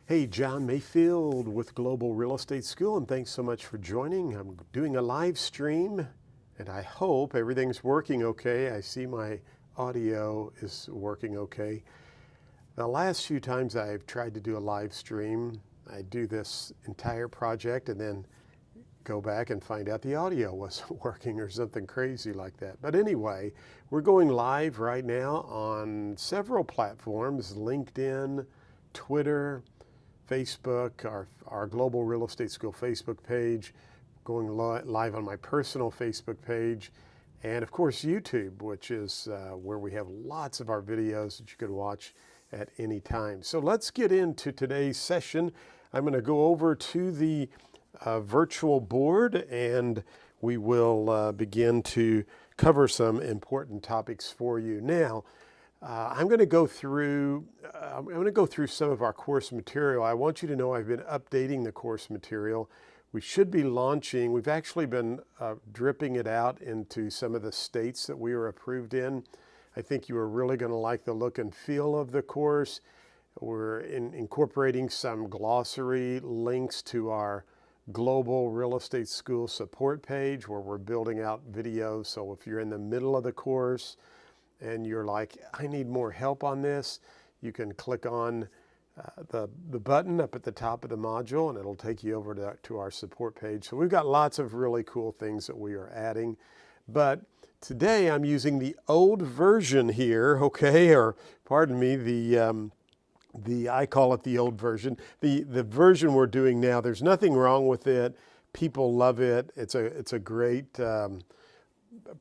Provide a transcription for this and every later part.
Hey, John Mayfield with Global Real Estate School, and thanks so much for joining. I'm doing a live stream, and I hope everything's working okay. I see my audio is working okay. The last few times I've tried to do a live stream, I do this entire project and then go back and find out the audio wasn't working or something crazy like that. But anyway, we're going live right now on several platforms: LinkedIn, Twitter, Facebook, our Global Real Estate School Facebook page, going live on my personal Facebook page, and of course YouTube, which is where we have lots of our videos that you can watch at any time. So let's get into today's session. I'm going to go over to the virtual board and we will begin to cover some important topics for you. Now, I'm going to go through some of our course material. I want you to know I've been updating the course material. We should be launching. We've actually been dripping it out into some of the states that we are approved in. I think you are really going to like the look and feel of the course. We're incorporating some glossary links to our Global Real Estate School support page where we're building out videos. So if you're in the middle of the course and you're like, I need more help on this, you can click on the button up at the top of the module and it'll take you over to our support page. So we've got lots of really cool things that we are adding. But today I'm using the old version here, okay, or pardon me, I call it the old version. The version we're doing now, there's nothing wrong with it. People love it. It's a great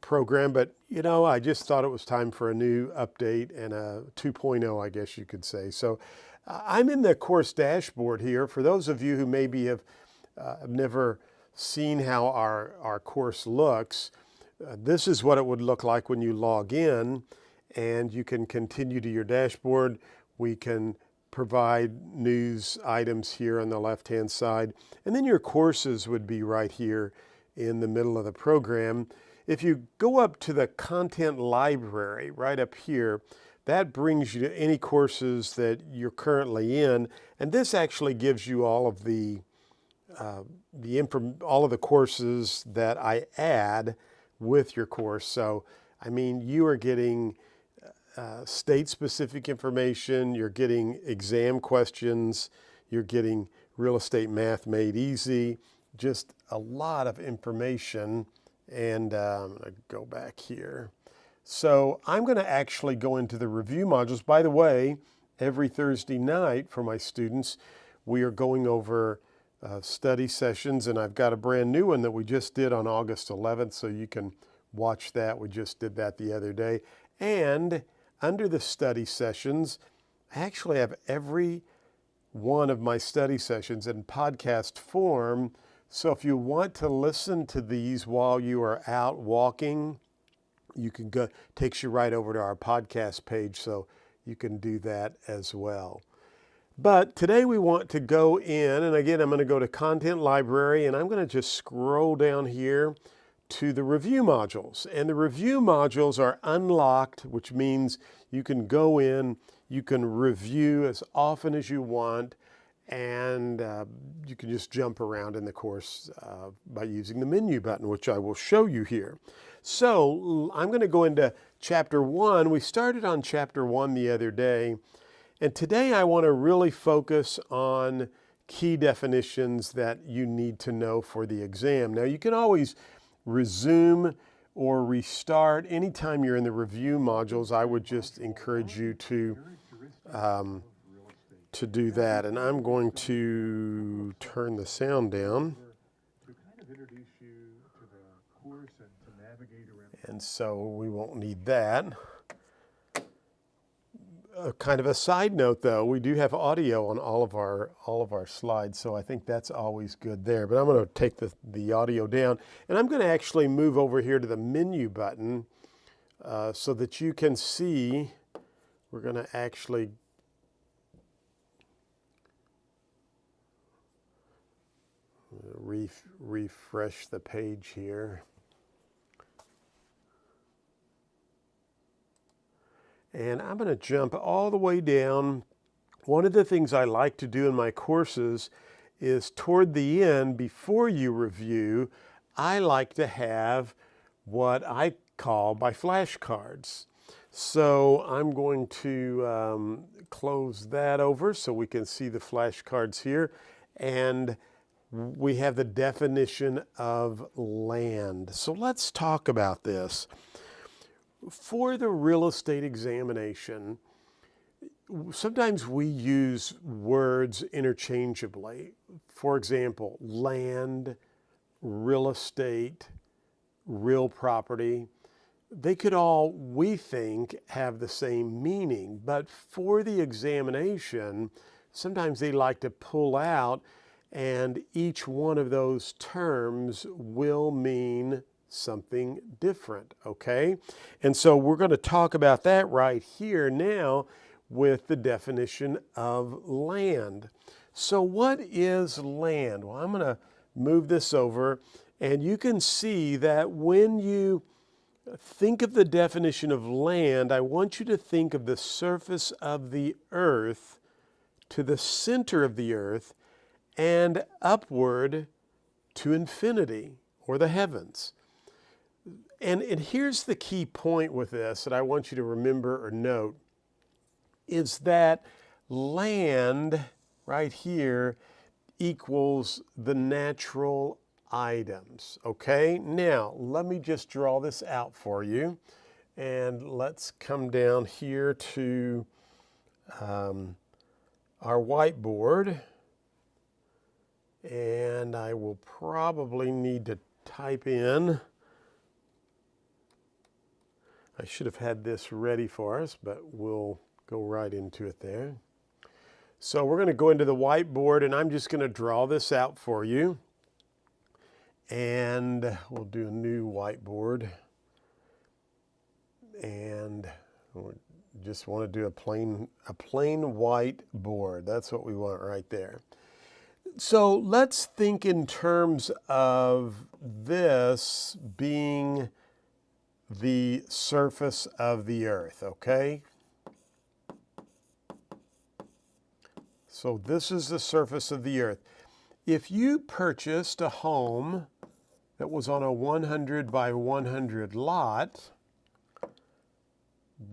program, but you know, I just thought it was time for a new update and a 2.0, I guess you could say. So I'm in the course dashboard here. For those of you who maybe have never seen how our course looks, this is what it would look like when you log in, and you can continue to your dashboard. We can provide news items here on the left-hand side, and then your courses would be right here in the middle of the program. If you go up to the content library right up here, that brings you to any courses that you're currently in, and this actually gives you all of all of the courses that I add with your course. So, I mean, you are getting state-specific information, you're getting exam questions, you're getting real estate math made easy, just a lot of information. And I'm going to go back here. So I'm going to actually go into the review modules. By the way, every Thursday night for my students, we are going over study sessions, and I've got a brand new one that we just did on August 11th, so you can watch that. We just did that the other day. And under the study sessions, I actually have every one of my study sessions in podcast form. So if you want to listen to these while you are out walking, you can go, takes you right over to our podcast page, so you can do that as well. But today we want to go in, and again, I'm going to go to Content Library, and I'm going to just scroll down here to the review modules. And the review modules are unlocked, which means you can go in, you can review as often as you want, and you can just jump around in the course by using the menu button, which I will show you here. So I'm going to go into Chapter 1. We started on Chapter 1 the other day, and today I want to really focus on key definitions that you need to know for the exam. Now, you can always resume or restart anytime you're in the review modules. I would just encourage you to do that. And I'm going to turn the sound down. And so we won't need that. Kind of a side note though, we do have audio on all of our slides, so I think that's always good there. But I'm going to take the audio down, and I'm going to actually move over here to the menu button so that you can see. We're going to actually refresh the page here. And I'm going to jump all the way down One of the things I like to do in my courses is toward the end, before you review, I like to have what I call my flashcards. So I'm going to close that over so we can see the flashcards here. And we have the definition of land. So let's talk about this. For the real estate examination, sometimes we use words interchangeably. For example, land, real estate, real property. They could all, we think, have the same meaning, but for the examination, sometimes they like to pull out, and each one of those terms will mean something different, okay? And so we're going to talk about that right here now with the definition of land. So what is land? Well, I'm going to move this over, and you can see that when you think of the definition of land, I want you to think of the surface of the earth to the center of the earth and upward to infinity or the heavens. And here's the key point with this that I want you to remember or note, is that land right here equals the natural items, okay? Now, let me just draw this out for you. And let's come down here to our whiteboard. And I will probably need to type in. I should have had this ready for us, but we'll go right into it there. So we're going to go into the whiteboard, and I'm just going to draw this out for you. And we'll do a new whiteboard. And we just want to do a plain white board. That's what we want right there. So let's think in terms of this being the surface of the earth, okay? So this is the surface of the earth. If you purchased a home that was on a 100 by 100 lot,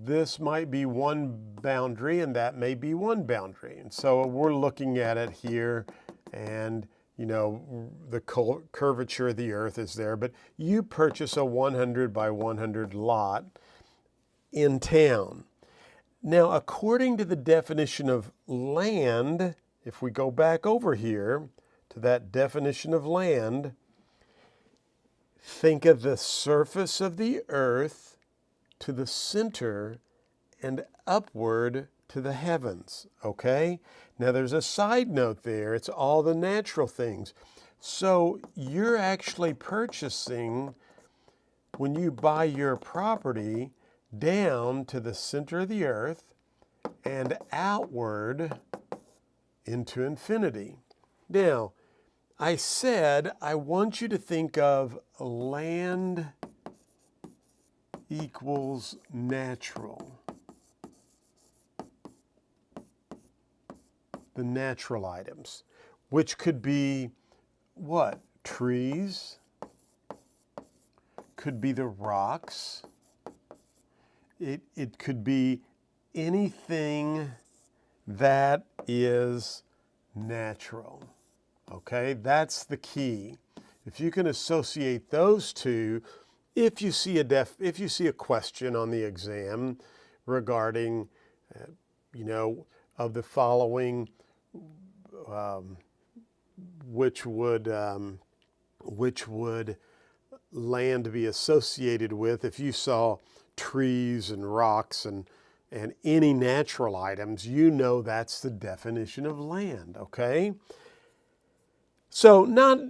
this might be one boundary and that may be one boundary. And so we're looking at it here, and you know, the curvature of the earth is there, but you purchase a 100 by 100 lot in town. Now, according to the definition of land, if we go back over here to that definition of land, think of the surface of the earth to the center and upward to the heavens, okay? Now there's a side note there. It's all the natural things. So you're actually purchasing, when you buy your property, down to the center of the earth and outward into infinity. Now, I said I want you to think of land equals natural. The natural items, which could be what? Trees, could be the rocks, it could be anything that is natural, okay? That's the key. If you can associate those two, if you see a question on the exam regarding, you know, of the following, which would land be associated with, if you saw trees and rocks and any natural items, you know that's the definition of land, okay? So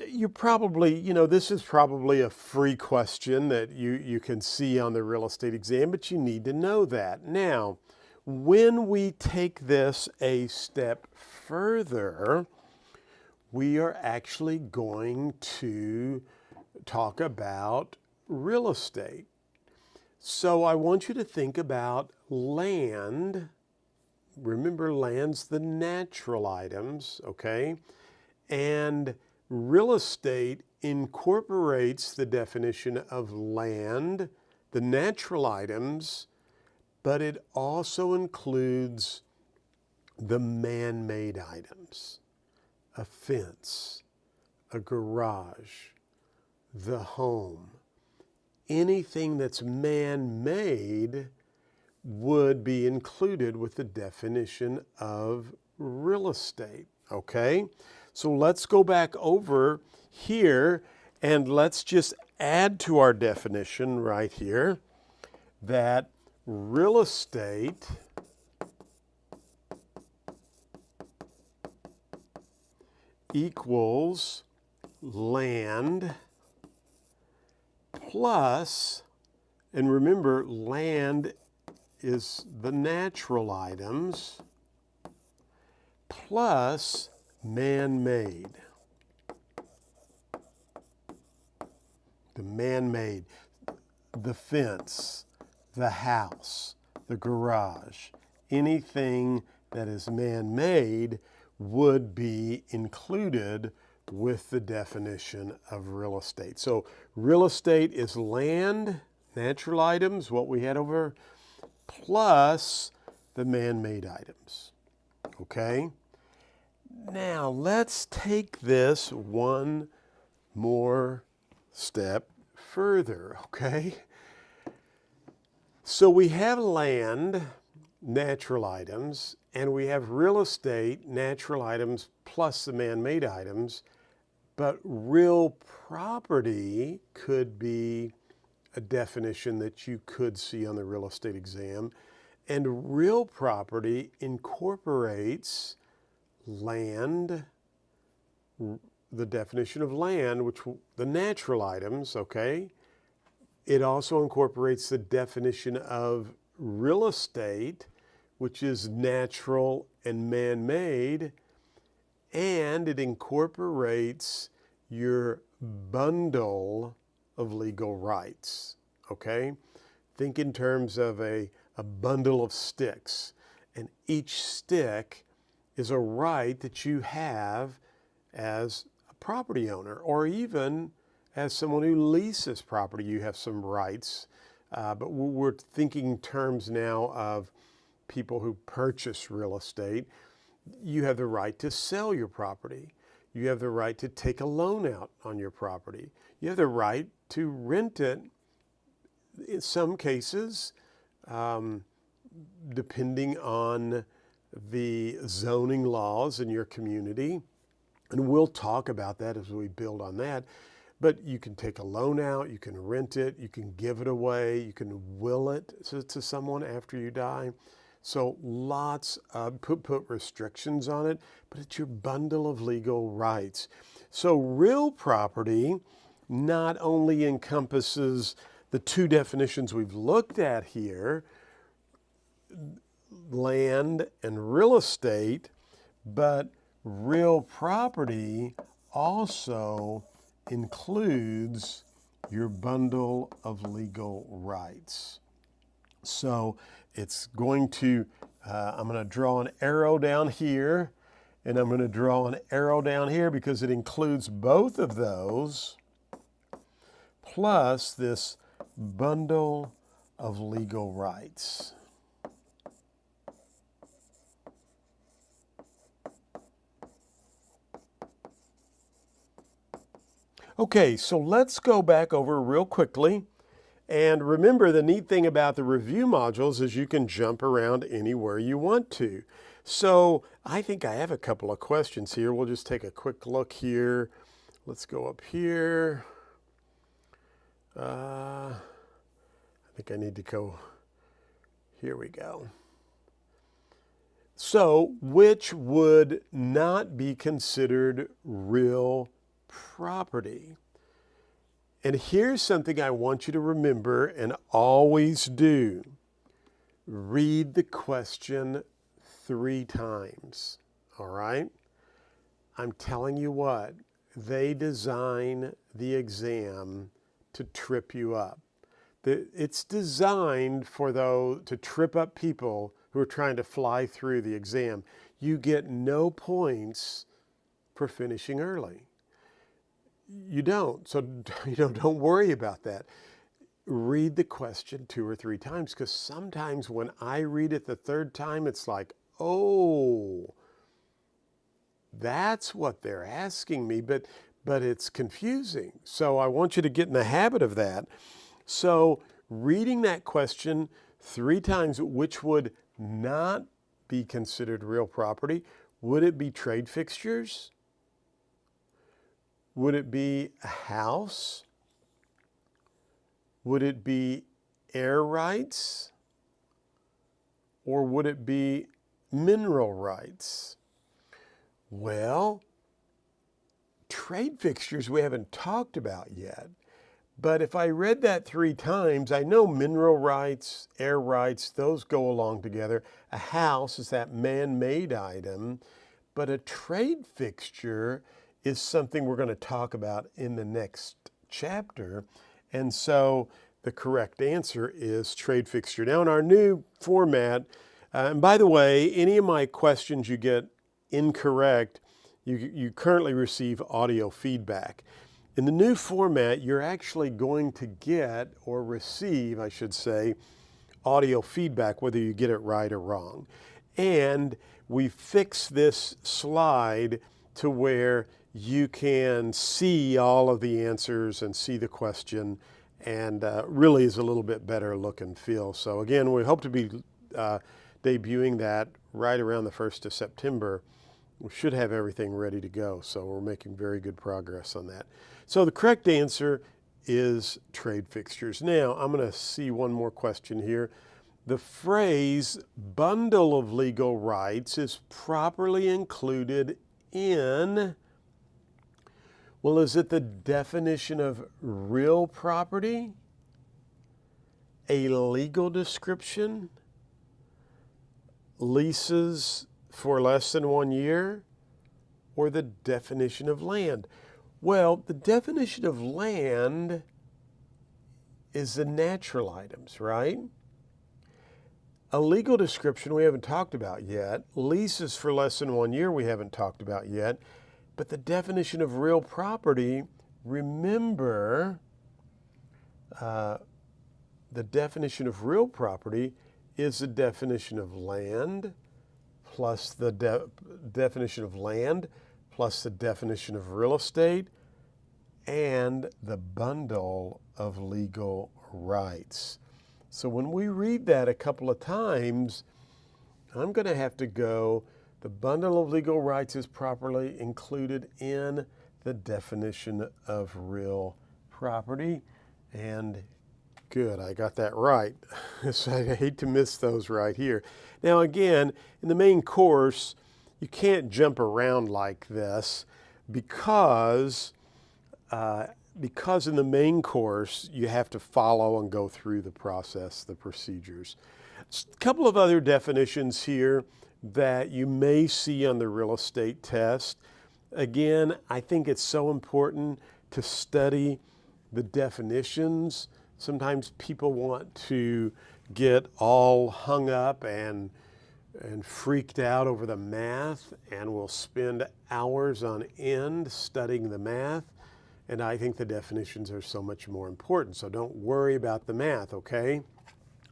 you're probably, you know, this is probably a free question that you can see on the real estate exam, but you need to know that. Now, when we take this a step further, we are actually going to talk about real estate. So I want you to think about land remember, land's the natural items, okay? And real estate incorporates the definition of land, the natural items, but it also includes the man-made items, a fence, a garage, the home. Anything that's man-made would be included with the definition of real estate, okay? So let's go back over here and let's just add to our definition right here that real estate equals land plus, and remember, land is the natural items, plus man-made. The man-made, the fence, the house, the garage, anything that is man-made would be included with the definition of real estate. So real estate is land, natural items, what we had over, plus the man-made items, okay? Now let's take this one more step further, okay? So we have land, natural items, and we have real estate, natural items, plus the man-made items, but real property could be a definition that you could see on the real estate exam. And real property incorporates land, the definition of land, which the natural items, okay? It also incorporates the definition of real estate, which is natural and man-made, and it incorporates your bundle of legal rights, okay? Think in terms of a bundle of sticks, and each stick is a right that you have as a property owner, or even as someone who leases property, you have some rights. But we're thinking in terms now of people who purchase real estate. You have the right to sell your property. You have the right to take a loan out on your property. You have the right to rent it in some cases, depending on the zoning laws in your community. And we'll talk about that as we build on that. But you can take a loan out, you can rent it, you can give it away, you can will it to someone after you die. So lots of, put restrictions on it, but it's your bundle of legal rights. So real property not only encompasses the two definitions we've looked at here, land and real estate, but real property also includes your bundle of legal rights. So it's going to, I'm going to draw an arrow down here, and I'm going to draw an arrow down here because it includes both of those, plus this bundle of legal rights. Okay, so let's go back over real quickly. And remember, the neat thing about the review modules is you can jump around anywhere you want to. So I think I have a couple of questions here. We'll just take a quick look here. Let's go up here. I think I need to go, here we go. So which would not be considered real property? And here's something I want you to remember and always do. Read the question 3 times, all right? I'm telling you what, they design the exam to trip you up. It's designed for to trip up people who are trying to fly through the exam. You get no points for finishing early. You don't. So don't worry about that. Read the question 2 or 3 times, because sometimes when I read it the 3rd time, it's like, oh, that's what they're asking me, but it's confusing. So I want you to get in the habit of that. So reading that question 3 times, which would not be considered real property. Would it be trade fixtures? Would it be a house? Would it be air rights? Or would it be mineral rights? Well, trade fixtures we haven't talked about yet. But if I read that 3 times, I know mineral rights, air rights, those go along together. A house is that man-made item, but a trade fixture is something we're going to talk about in the next chapter. And so the correct answer is trade fixture. Now in our new format, and by the way, any of my questions you get incorrect, you currently receive audio feedback. In the new format, you're actually going to get, or receive, I should say, audio feedback, whether you get it right or wrong. And we fix this slide to where you can see all of the answers and see the question, and really is a little bit better look and feel. So again, we hope to be debuting that right around the 1st of September. We should have everything ready to go, so we're making very good progress on that. So the correct answer is trade fixtures. Now, I'm going to see one more question here. The phrase bundle of legal rights is properly included in, well, is it the definition of real property, a legal description, leases for less than 1 year, or the definition of land? Well, the definition of land is the natural items, right? A legal description we haven't talked about yet. Leases for less than 1 year we haven't talked about yet. But the definition of real property, remember, the definition of real property is the definition of land plus the definition of land plus the definition of real estate and the bundle of legal rights. So when we read that a couple of times, I'm going to have to go, the bundle of legal rights is properly included in the definition of real property. And good, I got that right. So I hate to miss those right here. Now again, in the main course, you can't jump around like this because in the main course, you have to follow and go through the process, the procedures. A couple of other definitions here that you may see on the real estate test. Again, I think it's so important to study the definitions. Sometimes people want to get all hung up and freaked out over the math, and will spend hours on end studying the math. And I think the definitions are so much more important. So don't worry about the math, okay?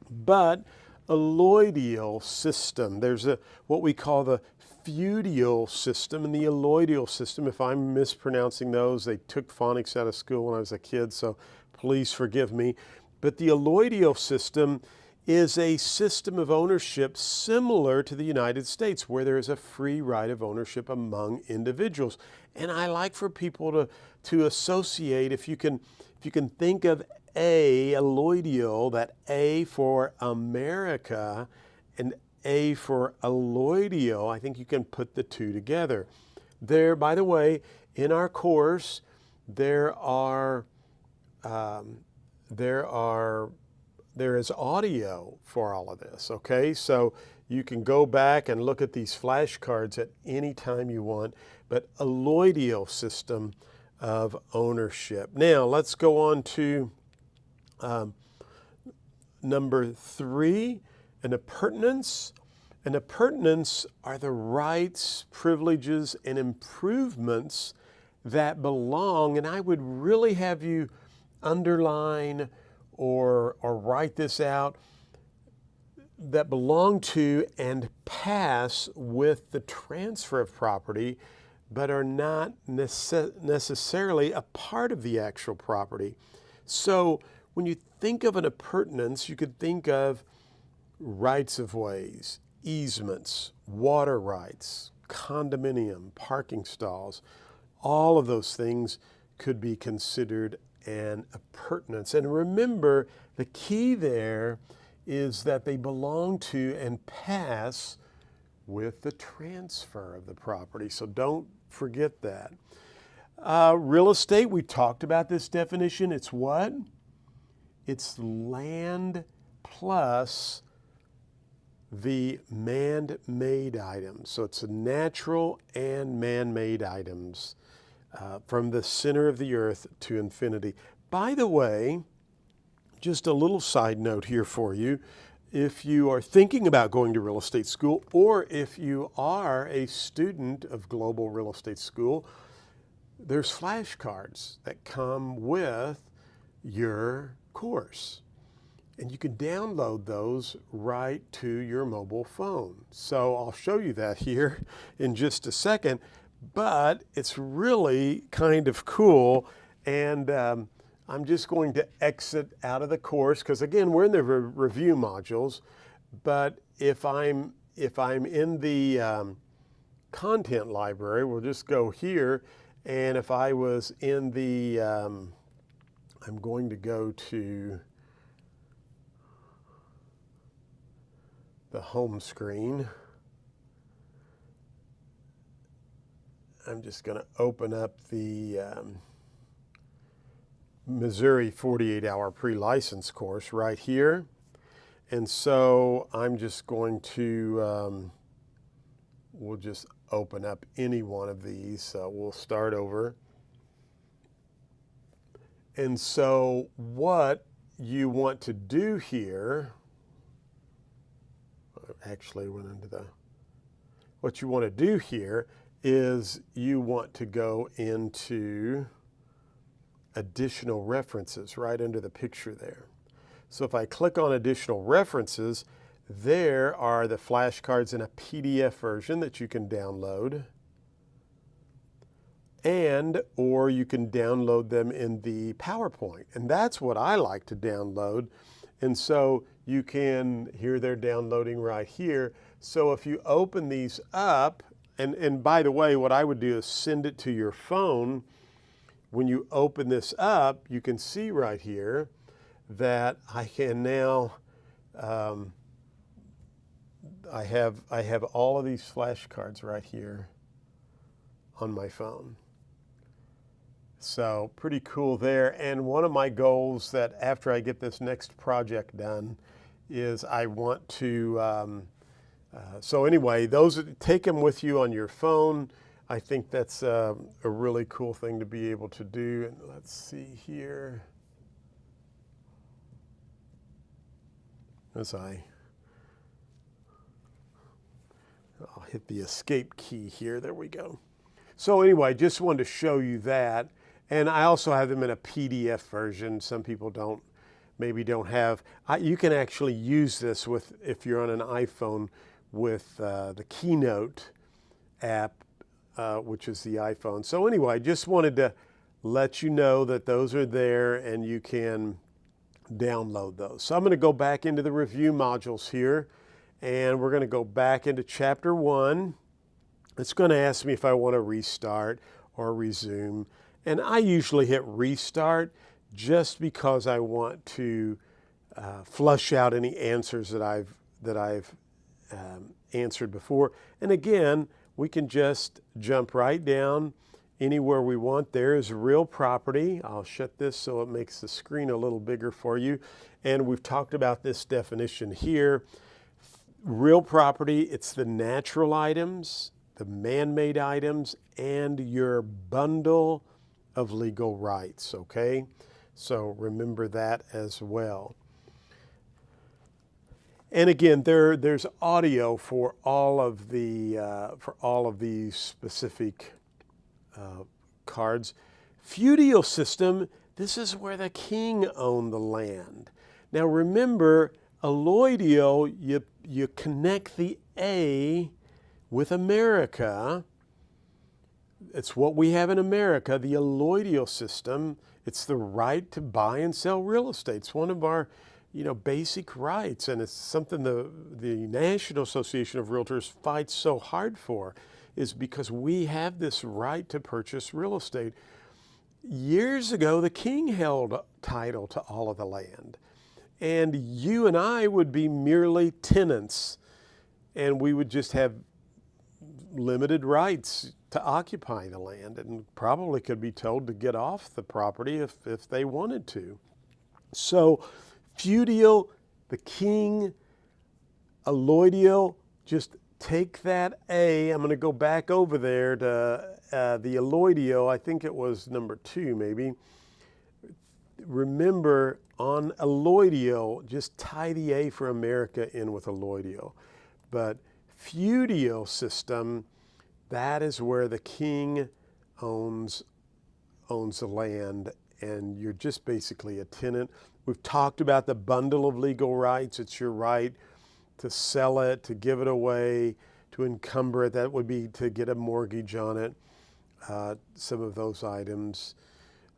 But a alloidial system, there's what we call the feudial system and the alloidial system. If I'm mispronouncing those, they took phonics out of school when I was a kid, so please forgive me. But the alloidial system is a system of ownership similar to the United States, where there is a free right of ownership among individuals. And I like for people to associate, if you can think of alloidial, that A for America and A for alloidial, I think you can put the two together. There, by the way, in our course, there is audio for all of this, okay? So you can go back and look at these flashcards at any time you want, but alloidial system of ownership. Now, let's go on to number 3, an appurtenance. An appurtenance are the rights, privileges, and improvements that belong, and I would really have you underline or write this out, that belong to and pass with the transfer of property, but are not necessarily a part of the actual property. So when you think of an appurtenance, you could think of rights of ways, easements, water rights, condominium, parking stalls. All of those things could be considered an appurtenance. And remember, the key there is that they belong to and pass with the transfer of the property. So don't forget that. Real estate, we talked about this definition. It's what? It's land plus the man-made items. So it's natural and man-made items from the center of the earth to infinity. By the way, just a little side note here for you. If you are thinking about going to real estate school, or if you are a student of Global Real Estate School, there's flashcards that come with your course. And you can download those right to your mobile phone. So I'll show you that here in just a second, but it's really kind of cool. And I'm just going to exit out of the course because, again, we're in the review modules. But if I'm in the content library, we'll just go here. And if I was in the, I'm going to go to the home screen. I'm just going to open up the Missouri 48-hour pre-license course right here. And so I'm just going to, we'll just open up any one of these. So we'll start over. And so what you want to do here, actually went into the, what you want to do here is you want to go into additional references right under the picture there. So if I click on additional references, there are the flashcards in a PDF version that you can download, and or you can download them in the PowerPoint. And that's what I like to download. And so you can, here they're downloading right here. So if you open these up, and by the way, what I would do is send it to your phone. When you open this up, you can see right here that I can now, I have all of these flashcards right here on my phone. So pretty cool there. And one of my goals that after I get this next project done is I want to, so anyway, those, take them with you on your phone. I think that's a really cool thing to be able to do. And let's see here. As I'll hit the escape key here. There we go. So anyway, just wanted to show you that. And I also have them in a PDF version. Some people maybe don't have. You can actually use this with, if you're on an iPhone, with the Keynote app, which is the iPhone. So anyway, just wanted to let you know that those are there and you can download those. So I'm going to go back into the review modules here, and we're going to go back into chapter 1. It's going to ask me if I want to restart or resume. And I usually hit restart just because I want to flush out any answers that I've answered before. And again, we can just jump right down anywhere we want. There is real property. I'll shut this so it makes the screen a little bigger for you. And we've talked about this definition here. Real property, it's the natural items, the man-made items, and your bundle of legal rights, okay? So remember that as well. And again, there's audio for all of these specific cards. Feudal system, this is where the king owned the land. Now remember, alloidial, you connect the A with America. It's what we have in America, the alloidial system. It's the right to buy and sell real estate. It's one of our, basic rights, and it's something the National Association of Realtors fights so hard for, is because we have this right to purchase real estate. Years ago, the king held title to all of the land, and you and I would be merely tenants, and we would just have limited rights to occupy the land, and probably could be told to get off the property if they wanted to. So feudal, the king, alloidial, just take that A. I'm going to go back over there to the alloidial. I think it was number 2 maybe. Remember, on alloidial, just tie the A for America in with alloidial. But feudal system, that is where the king owns the land, and you're just basically a tenant. We've talked about the bundle of legal rights. It's your right to sell it, to give it away, to encumber it. That would be to get a mortgage on it, some of those items.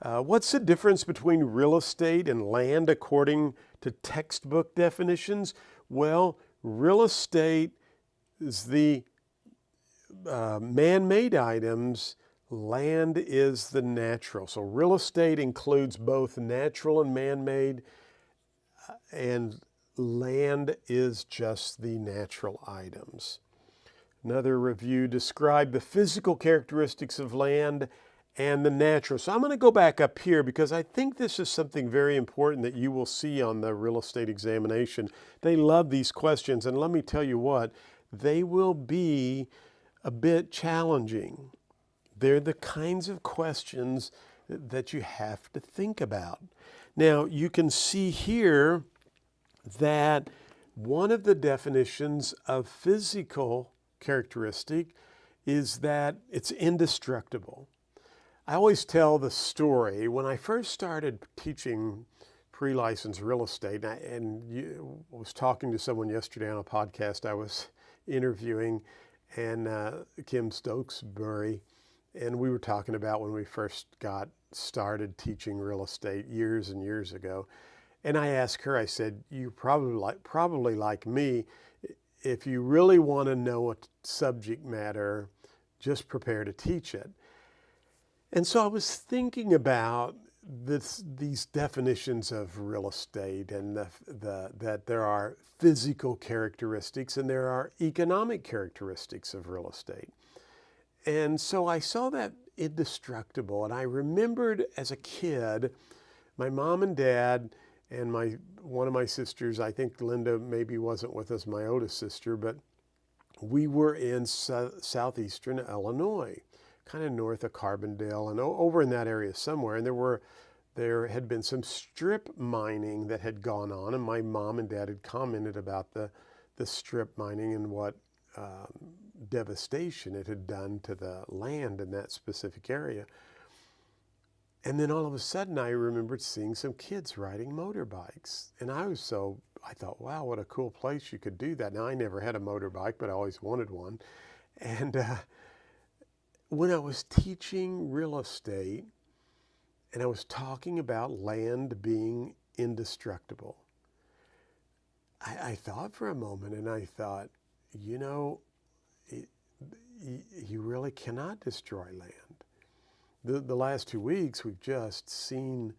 What's the difference between real estate and land according to textbook definitions? Well, real estate is the man-made items. Land is the natural. So real estate includes both natural and man-made, and land is just the natural items. Another review, describe the physical characteristics of land and the natural. So I'm going to go back up here because I think this is something very important that you will see on the real estate examination. They love these questions, and let me tell you what, they will be a bit challenging. They're the kinds of questions that you have to think about. Now, you can see here that one of the definitions of physical characteristic is that it's indestructible. I always tell the story, when I first started teaching pre-licensed real estate, and I was talking to someone yesterday on a podcast I was interviewing, and Kim Stokesbury, and we were talking about when we first got started teaching real estate years and years ago. And I asked her, I said, you probably like me, if you really want to know a subject matter, just prepare to teach it. And so I was thinking about these definitions of real estate, and that there are physical characteristics and there are economic characteristics of real estate. And so I saw that indestructible, and I remembered as a kid, my mom and dad and one of my sisters, I think Linda maybe wasn't with us, my oldest sister, but we were in southeastern Illinois, kind of north of Carbondale and over in that area somewhere. And there had been some strip mining that had gone on, and my mom and dad had commented about the strip mining and what devastation it had done to the land in that specific area. And then all of a sudden I remembered seeing some kids riding motorbikes. And I thought, wow, what a cool place you could do that. Now, I never had a motorbike, but I always wanted one. And when I was teaching real estate and I was talking about land being indestructible, I thought for a moment, and I thought, you really cannot destroy land. The last 2 weeks, we've just seen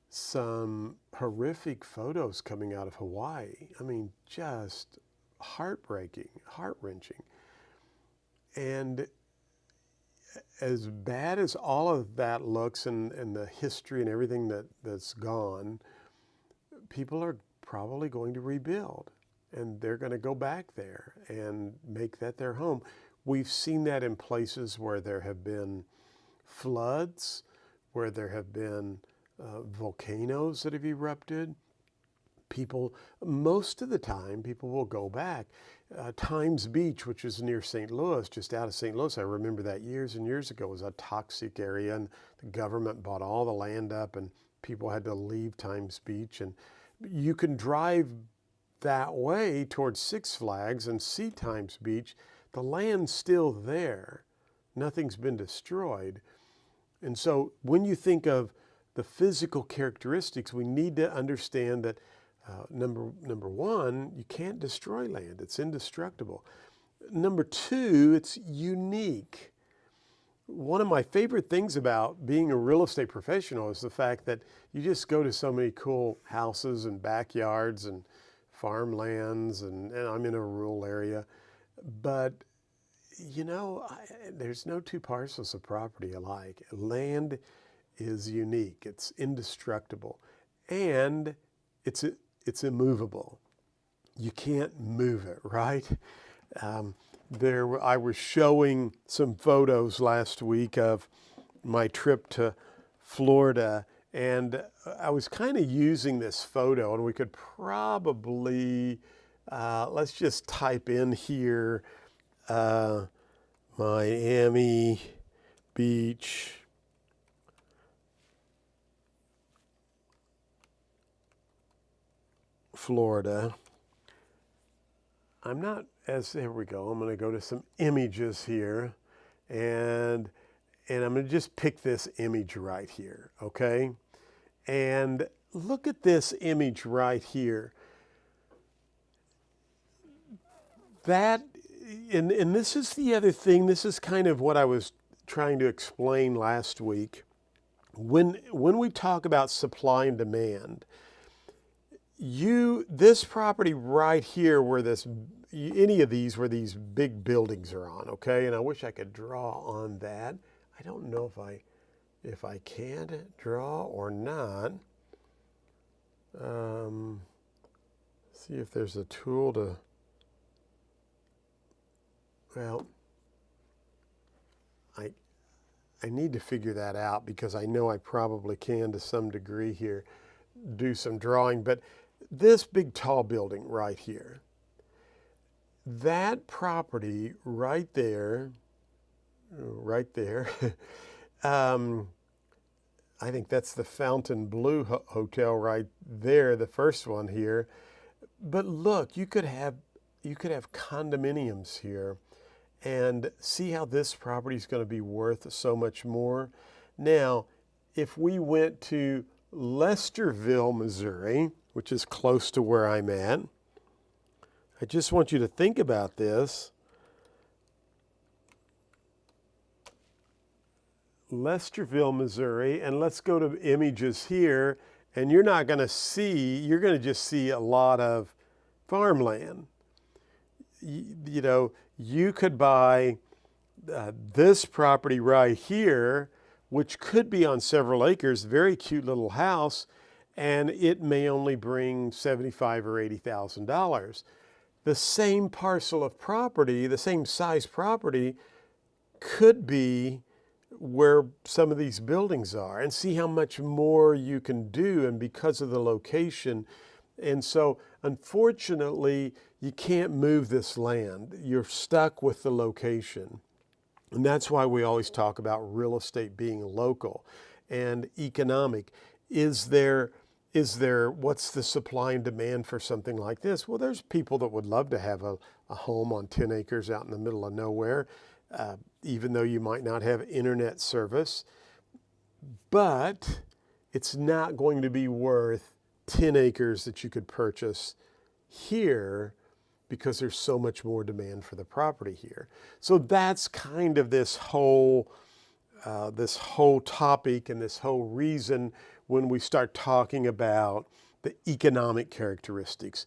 some horrific photos coming out of Hawaii. I mean, just heartbreaking, heart-wrenching. And as bad as all of that looks, and the history and everything that's gone, people are probably going to rebuild, and they're going to go back there and make that their home. We've seen that in places where there have been floods, where there have been volcanoes that have erupted. people, most of the time, people will go back. Times Beach, which is near St. Louis, just out of St. Louis, I remember that years and years ago, was a toxic area, and the government bought all the land up, and people had to leave Times Beach. And you can drive that way towards Six Flags and see Times Beach. The land's still there. Nothing's been destroyed. And so when you think of the physical characteristics, we need to understand that number one, you can't destroy land. It's indestructible. Number two, it's unique. One of my favorite things about being a real estate professional is the fact that you just go to so many cool houses and backyards and farmlands, and I'm in a rural area. But, you know, there's no two parcels of property alike. Land is unique. It's indestructible. And it's immovable. You can't move it, right? I was showing some photos last week of my trip to Florida, and I was kind of using this photo, and we could probably, let's just type in here, Miami Beach, Florida. There we go. I'm going to go to some images here, and I'm going to just pick this image right here, okay? And look at this image right here. And this is the other thing. This is kind of what I was trying to explain last week. When we talk about supply and demand, this property right here any of these where these big buildings are on, okay? And I wish I could draw on that. I don't know if I can draw or not. See if there's a tool to, well, I need to figure that out, because I know I probably can to some degree here do some drawing. But this big tall building right here, that property right there, I think that's the Fontainebleau Hotel right there, the first one here. But look, you could have condominiums here, and see how this property is going to be worth so much more. Now, if we went to Lesterville, Missouri, which is close to where I'm at, I just want you to think about this. Lesterville, Missouri, and let's go to images here, and you're going to just see a lot of farmland. You know, you could buy this property right here, which could be on several acres, very cute little house, and it may only bring $75,000 or $80,000. The same parcel of property, the same size property, could be where some of these buildings are, and see how much more you can do, and because of the location. And so, unfortunately, you can't move this land. You're stuck with the location. And that's why we always talk about real estate being local and economic. What's the supply and demand for something like this? Well, there's people that would love to have a home on 10 acres out in the middle of nowhere, even though you might not have internet service. But it's not going to be worth 10 acres that you could purchase here, because there's so much more demand for the property here. So that's kind of this whole topic, and this whole reason when we start talking about the economic characteristics.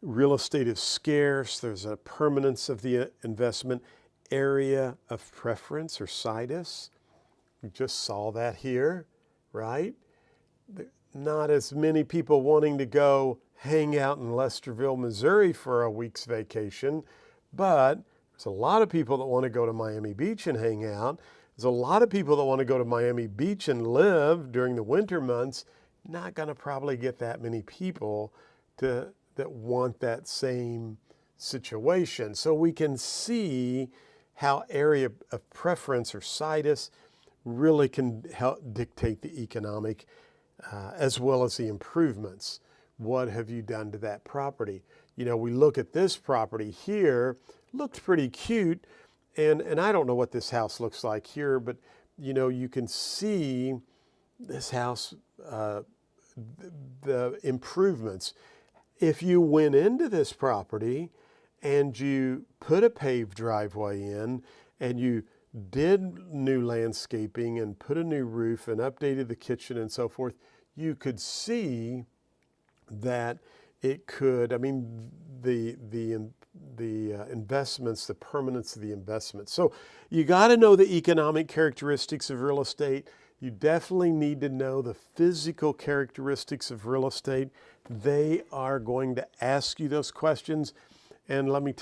Real estate is scarce. There's a permanence of the investment. Area of preference, or situs. We just saw that here, right? Not as many people wanting to go hang out in Lesterville, Missouri for a week's vacation, but there's a lot of people that want to go to Miami Beach and hang out. There's a lot of people that want to go to Miami Beach and live during the winter months, not going to probably get that many people that want that same situation. So we can see how area of preference or situs really can help dictate the economic as well as the improvements. What have you done to that property? You know, we look at this property here, looked pretty cute, and I don't know what this house looks like here, but you know, you can see this house, the improvements. If you went into this property and you put a paved driveway in and you did new landscaping and put a new roof and updated the kitchen and so forth, you could see that it could, I mean, the investments, the permanence of the investment. So you got to know the economic characteristics of real estate. You definitely need to know the physical characteristics of real estate. They are going to ask you those questions. And let me tell you,